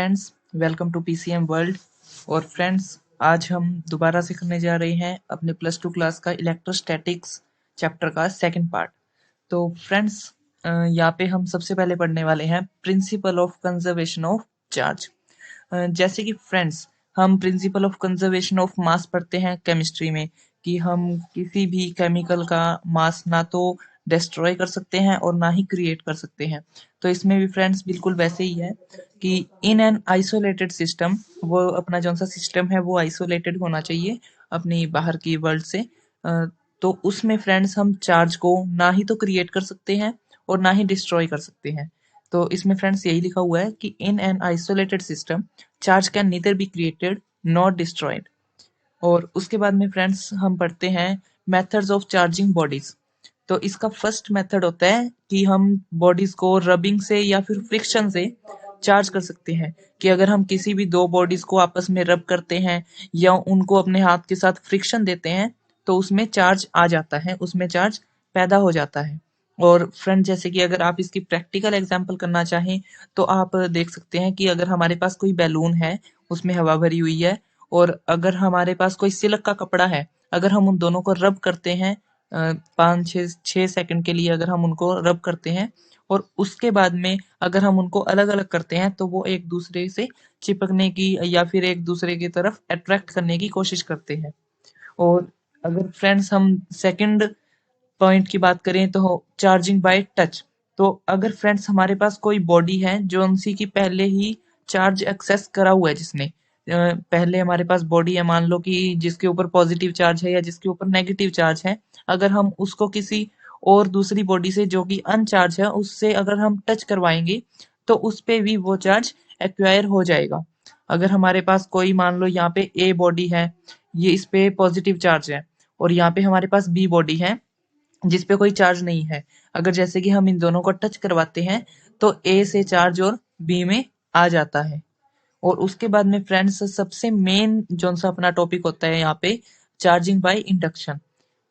Friends, welcome to PCM world. और friends, आज हम दोबारा से करने जा रहे हैं अपने +2 क्लास का इलेक्ट्रोस्टैटिक्स चैप्टर का सेकंड पार्ट। तो फ्रेंड्स, यहाँ पे हम सबसे पहले पढ़ने वाले हैं principle of conservation of charge. जैसे कि फ्रेंड्स, हम principle of conservation of mass पढ़ते हैं केमिस्ट्री में कि हम किसी भी केमिकल का मास ना तो डिस्ट्रॉय कर सकते हैं और ना ही क्रिएट कर सकते हैं। तो इसमें भी फ्रेंड्स बिल्कुल वैसे ही है कि इन एन आइसोलेटेड सिस्टम, वो अपना जो सा सिस्टम है वो आइसोलेटेड होना चाहिए अपनी बाहर की वर्ल्ड से। तो उसमें फ्रेंड्स हम चार्ज को ना ही तो क्रिएट कर सकते हैं और ना ही डिस्ट्रॉय कर सकते हैं। तो इसमें फ्रेंड्स यही लिखा हुआ है कि in an isolated system charge can neither be created not destroyed. और उसके बाद में फ्रेंड्स हम पढ़ते हैं मेथड्स ऑफ चार्जिंग बॉडीज। तो इसका फर्स्ट मेथड होता है कि हम बॉडीज को रबिंग से या फिर फ्रिक्शन से चार्ज कर सकते हैं। कि अगर हम किसी भी दो बॉडीज को आपस में रब करते हैं या उनको अपने हाथ के साथ फ्रिक्शन देते हैं तो उसमें चार्ज आ जाता है, उसमें चार्ज पैदा हो जाता है। और फ्रेंड, जैसे कि अगर आप इसकी प्रैक्टिकल एग्जांपल करना चाहें तो आप देख सकते हैं कि अगर हमारे पास कोई बैलून है, उसमें हवा भरी हुई है, और अगर हमारे पास कोई सिल्क का कपड़ा है, अगर हम उन दोनों को रब करते हैं 5-6 सेकंड के लिए, अगर हम उनको रब करते हैं और उसके बाद में अगर हम उनको अलग अलग करते हैं तो वो एक दूसरे से चिपकने की या फिर एक दूसरे की तरफ अट्रैक्ट करने की कोशिश करते हैं। और अगर फ्रेंड्स हम सेकंड पॉइंट की बात करें तो चार्जिंग बाय टच। तो अगर फ्रेंड्स हमारे पास कोई बॉडी है जो उनसी की पहले ही चार्ज एक्सेस करा हुआ है, जिसने पहले हमारे पास बॉडी है, मान लो कि जिसके ऊपर पॉजिटिव चार्ज है या जिसके ऊपर नेगेटिव चार्ज है, अगर हम उसको किसी और दूसरी बॉडी से जो कि अनचार्ज है उससे अगर हम टच करवाएंगे तो उस पे भी वो चार्ज एक्वायर हो जाएगा। अगर हमारे पास कोई, मान लो यहाँ पे ए बॉडी है, ये इस पे पॉजिटिव चार्ज है, और यहाँ पे हमारे पास बी बॉडी है जिस पे कोई चार्ज नहीं है, अगर जैसे कि हम इन दोनों को टच करवाते हैं तो ए से चार्ज और बी में आ जाता है। और उसके बाद में फ्रेंड्स सबसे मेन जो सा अपना टॉपिक होता है यहाँ पे, चार्जिंग बाय इंडक्शन।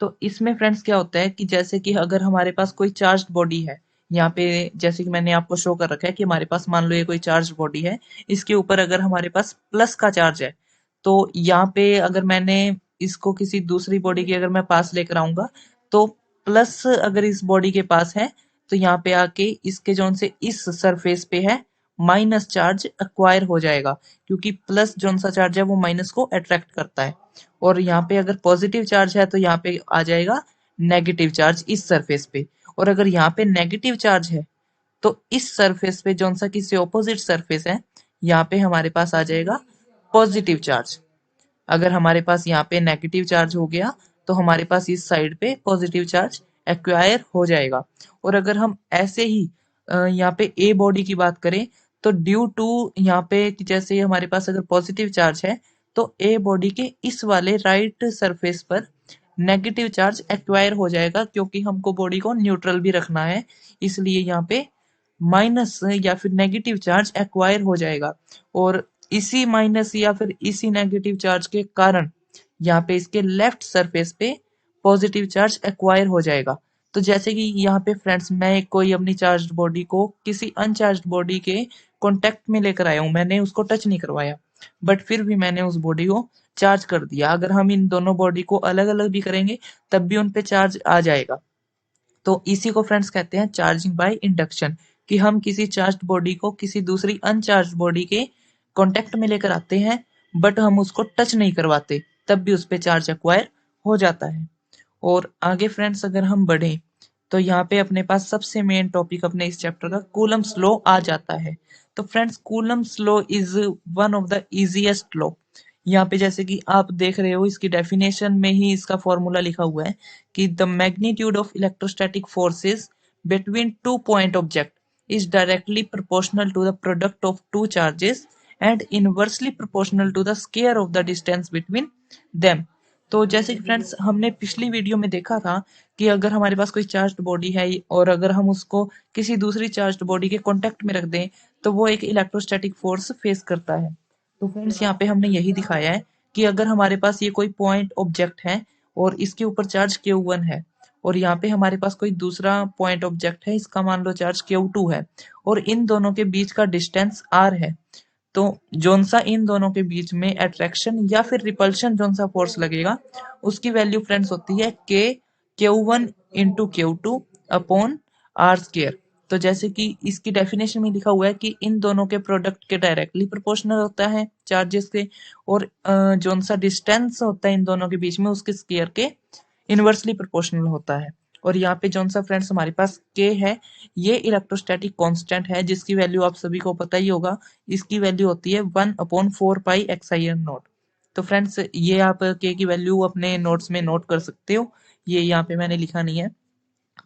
तो इसमें फ्रेंड्स क्या होता है कि जैसे कि अगर हमारे पास कोई चार्ज बॉडी है, यहाँ पे जैसे कि मैंने आपको शो कर रखा है कि हमारे पास मान लो ये कोई चार्ज बॉडी है, इसके ऊपर अगर हमारे पास प्लस का चार्ज है, तो यहाँ पे अगर मैंने इसको किसी दूसरी बॉडी के अगर मैं पास लेकर आऊंगा तो प्लस अगर इस बॉडी के पास है तो यहाँ पे आके इसके जोन से इस सरफेस पे है माइनस चार्ज एक्वायर हो जाएगा, क्योंकि प्लस जोन सा चार्ज है वो माइनस को अट्रैक्ट करता है। और यहाँ पे अगर पॉजिटिव चार्ज है तो यहाँ पे आ जाएगा नेगेटिव चार्ज इस सरफेस पे। और अगर यहाँ पे नेगेटिव चार्ज है तो इस सरफेस पे जोन सा किसी ऑपोजिट सरफेस है, यहाँ पे हमारे पास आ जाएगा पॉजिटिव चार्ज। अगर हमारे पास यहाँ पे नेगेटिव चार्ज हो गया तो हमारे पास इस साइड पे पॉजिटिव चार्ज एक्वायर हो जाएगा। और अगर हम ऐसे ही यहाँ पे ए बॉडी की बात करें तो ड्यू टू यहाँ पे कि जैसे हमारे पास अगर पॉजिटिव चार्ज है तो ए बॉडी के इस वाले राइट सरफेस पर नेगेटिव चार्ज एक्वायर हो जाएगा, क्योंकि हमको बॉडी को न्यूट्रल भी रखना है, इसलिए यहाँ पे माइनस या फिर नेगेटिव चार्ज एक्वायर हो जाएगा। और इसी माइनस या फिर इसी नेगेटिव चार्ज के कारण यहाँ पे इसके लेफ्ट सरफेस पे पॉजिटिव चार्ज एक्वायर हो जाएगा। तो जैसे कि यहाँ पे फ्रेंड्स मैं कोई अपनी चार्ज बॉडी को किसी अनचार्ज बॉडी के कांटेक्ट में लेकर आया हूँ, मैंने उसको टच नहीं करवाया, बट फिर भी मैंने उस बॉडी को चार्ज कर दिया। अगर हम इन दोनों बॉडी को अलग अलग भी करेंगे तब भी उन पे चार्ज आ जाएगा। तो इसी को फ्रेंड्स कहते हैं चार्जिंग बाय इंडक्शन, कि हम किसी चार्ज्ड बॉडी को किसी दूसरी अनचार्ज्ड बॉडी के कांटेक्ट में लेकर आते हैं बट हम उसको टच नहीं करवाते, तब भी उस पे चार्ज एक्वायर हो जाता है। और आगे फ्रेंड्स अगर हम बढ़े तो यहाँ पे अपने पास सबसे मेन टॉपिक अपने इस चैप्टर का कूलम्स लॉ आ जाता है। तो friends Coulomb's law is one of the easiest law. यहाँ पे जैसे कि आप देख रहे हो इसकी डेफिनेशन में ही इसका फॉर्मूला लिखा हुआ है कि the magnitude of electrostatic forces between two point object is directly proportional to the product of two charges and inversely proportional to the square of the distance between them. तो जैसे कि friends हमने पिछली video में देखा था कि अगर हमारे पास कोई चार्ज्ड बॉडी है और अगर हम उसको किसी दूसरी चार्ज्ड बॉडी के कांटेक्ट में रख दें तो वो एक इलेक्ट्रोस्टैटिक फोर्स फेस करता है। तो फ्रेंड्स यहाँ पे हमने यही दिखाया है कि अगर हमारे पास ये कोई पॉइंट ऑब्जेक्ट है और इसके ऊपर चार्ज Q1 है, और यहाँ पे हमारे पास कोई दूसरा पॉइंट ऑब्जेक्ट है, इसका मान लो चार्ज Q2 है, और इन दोनों के बीच का डिस्टेंस R है, तो जोन सा इन दोनों के बीच में अट्रैक्शन या फिर रिपल्शन जोन सा फोर्स लगेगा उसकी वैल्यू फ्रेंड्स होती है के Q1 into Q2 upon are square. तो जैसे कि इसकी डेफिनेशन में लिखा हुआ है कि इन दोनों के प्रोडक्ट के डायरेक्टली प्रोपोर्शनल होता है चार्जेस के, और जोन सा डिस्टेंस होता है इन दोनों के बीच में उसके स्केयर के इनवर्सली प्रोपोर्शनल होता है। और यहाँ पे जोन सा फ्रेंड्स हमारे पास के है, ये इलेक्ट्रोस्टैटिक कांस्टेंट है जिसकी वैल्यू आप सभी को पता ही होगा। इसकी वैल्यू होती है 1/4π∼n0। तो फ्रेंड्स ये आप के की वैल्यू अपने नोट्स में नोट कर सकते हो, ये यहाँ पे मैंने लिखा नहीं है।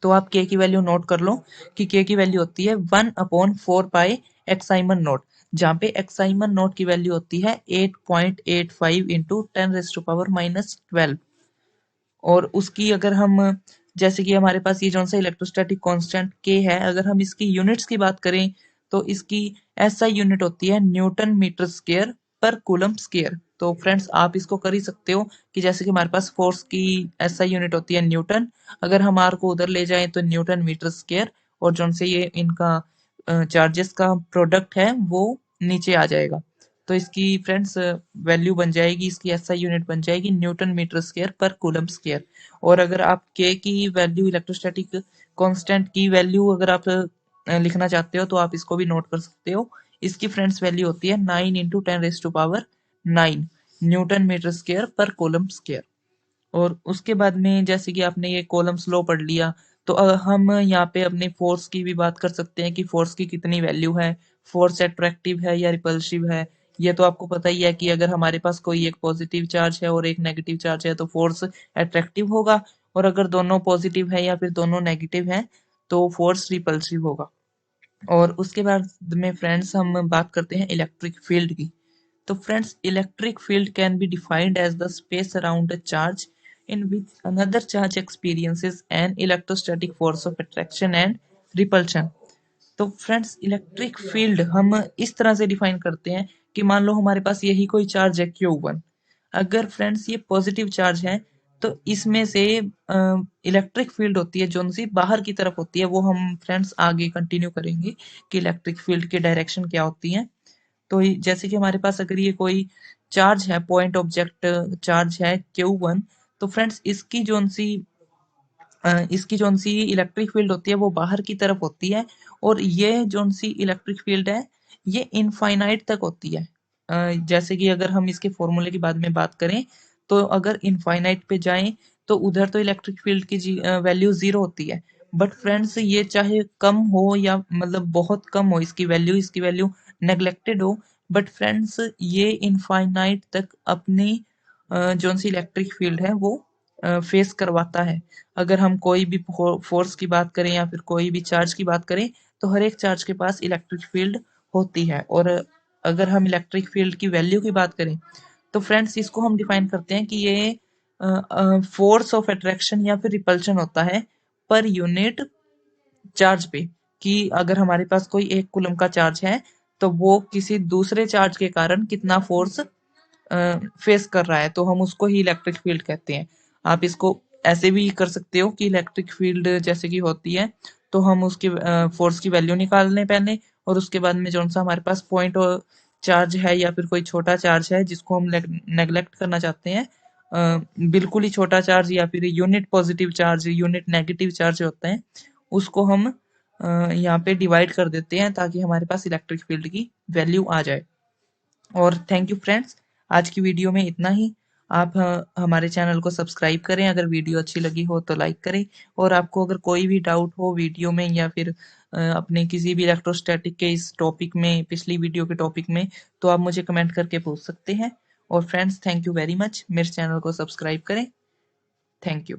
तो आप के की वैल्यू नोट कर लो कि के की वैल्यू होती है 1/4π∼n0, जहाँ पे एक्साइमन की वैल्यू होती है 8.85 इंटू 10⁻⁻12। और उसकी अगर हम, जैसे कि हमारे पास ये जो सा इलेक्ट्रोस्टैटिक कांस्टेंट के है, अगर हम इसकी यूनिट्स की बात करें तो इसकी एसआई यूनिट होती है न्यूटन मीटर स्क्वायर पर कूलम स्क्वायर। तो फ्रेंड्स आप इसको कर ही सकते हो कि जैसे कि हमारे पास फोर्स की एसआई यूनिट होती है न्यूटन, अगर हम आर को उधर ले जाएं तो न्यूटन मीटर स्क्वायर, और जो से ये इनका चार्जेस का प्रोडक्ट है वो नीचे आ जाएगा। तो इसकी फ्रेंड्स वैल्यू बन जाएगी, इसकी एसआई यूनिट बन जाएगी न्यूटन मीटर स्क्वायर पर कूलम स्क्वायर। और अगर आप के की वैल्यू इलेक्ट्रोस्टैटिक कांस्टेंट की वैल्यू अगर आप लिखना चाहते हो तो आप इसको भी नोट कर सकते हो। इसकी फ्रेंड्स वैल्यू होती है 9 इंटू 10⁻⁹ न्यूटन मीटर स्क्वायर पर कूलम स्क्वायर। और उसके बाद में जैसे कि आपने ये कॉलम्स लॉ पढ़ लिया, तो हम यहाँ पे अपने फोर्स की भी बात कर सकते हैं कि फोर्स की कितनी वैल्यू है, फोर्स अट्रैक्टिव है या रिपल्सिव है। ये तो आपको पता ही है कि अगर हमारे पास कोई एक पॉजिटिव चार्ज है और एक नेगेटिव चार्ज है तो फोर्स अट्रैक्टिव होगा, और अगर दोनों पॉजिटिव है या फिर दोनों नेगेटिव है तो फोर्स रिपल्सिव होगा। और उसके बाद में फ्रेंड्स हम बात करते हैं इलेक्ट्रिक फील्ड की। तो friends electric field can be defined as the space around a charge in which another charge experiences an electrostatic force of attraction and repulsion। तो फ्रेंड्स इलेक्ट्रिक फील्ड हम इस तरह से डिफाइन करते हैं कि मान लो हमारे पास यही कोई चार्ज है Q1, अगर फ्रेंड्स ये पॉजिटिव चार्ज है तो इसमें से इलेक्ट्रिक फील्ड होती है जो सी बाहर की तरफ होती है, वो हम फ्रेंड्स आगे कंटिन्यू करेंगे कि इलेक्ट्रिक फील्ड की डायरेक्शन क्या होती है। तो जैसे कि हमारे पास अगर ये कोई चार्ज है, पॉइंट ऑब्जेक्ट चार्ज है Q1, तो फ्रेंड्स इसकी जोन सी इलेक्ट्रिक फील्ड होती है वो बाहर की तरफ होती है, और ये जोन सी इलेक्ट्रिक फील्ड है ये इनफाइनाइट तक होती है। जैसे कि अगर हम इसके फॉर्मूले की बाद में बात करें तो अगर इनफाइनाइट पे जाएं तो उधर तो इलेक्ट्रिक फील्ड की वैल्यू 0 होती है, बट फ्रेंड्स ये चाहे कम हो या मतलब बहुत कम हो इसकी वैल्यू नेग्लेक्टेड हो, बट फ्रेंड्स ये इनफाइनाइट तक अपनी जोन सी इलेक्ट्रिक फील्ड है वो फेस करवाता है। अगर हम कोई भी फोर्स की बात करें या फिर कोई भी चार्ज की बात करें तो हर एक चार्ज के पास इलेक्ट्रिक फील्ड होती है। और अगर हम इलेक्ट्रिक फील्ड की वैल्यू की बात करें तो फ्रेंड्स इसको हम डिफाइन करते हैं कि ये फोर्स ऑफ अट्रैक्शन या फिर रिपल्शन होता है पर यूनिट चार्ज पे, कि अगर हमारे पास कोई 1 कूलम का चार्ज है तो वो किसी दूसरे चार्ज के कारण कितना फोर्स फेस कर रहा है, तो हम उसको ही इलेक्ट्रिक फील्ड कहते हैं। आप इसको ऐसे भी कर सकते हो कि इलेक्ट्रिक फील्ड जैसे कि होती है तो हम उसकी फोर्स की वैल्यू निकाल लें पहले, और उसके बाद में जो सा हमारे पास पॉइंट चार्ज है या फिर कोई छोटा चार्ज है जिसको हम नेग्लेक्ट करना चाहते हैं, बिल्कुल ही छोटा चार्ज या फिर unit positive charge unit negative charge होते हैं, उसको हम यहाँ पे डिवाइड कर देते हैं ताकि हमारे पास इलेक्ट्रिक फील्ड की वैल्यू आ जाए। और थैंक यू फ्रेंड्स, आज की वीडियो में इतना ही। आप हमारे चैनल को सब्सक्राइब करें, अगर वीडियो अच्छी लगी हो तो लाइक करें, और आपको अगर कोई भी डाउट हो वीडियो में या फिर अपने किसी भी इलेक्ट्रोस्टैटिक के इस टॉपिक में, पिछली वीडियो के टॉपिक में, तो आप मुझे कमेंट करके पूछ सकते हैं। और friends thank you very much, मेरे चैनल को सब्सक्राइब करें। Thank you.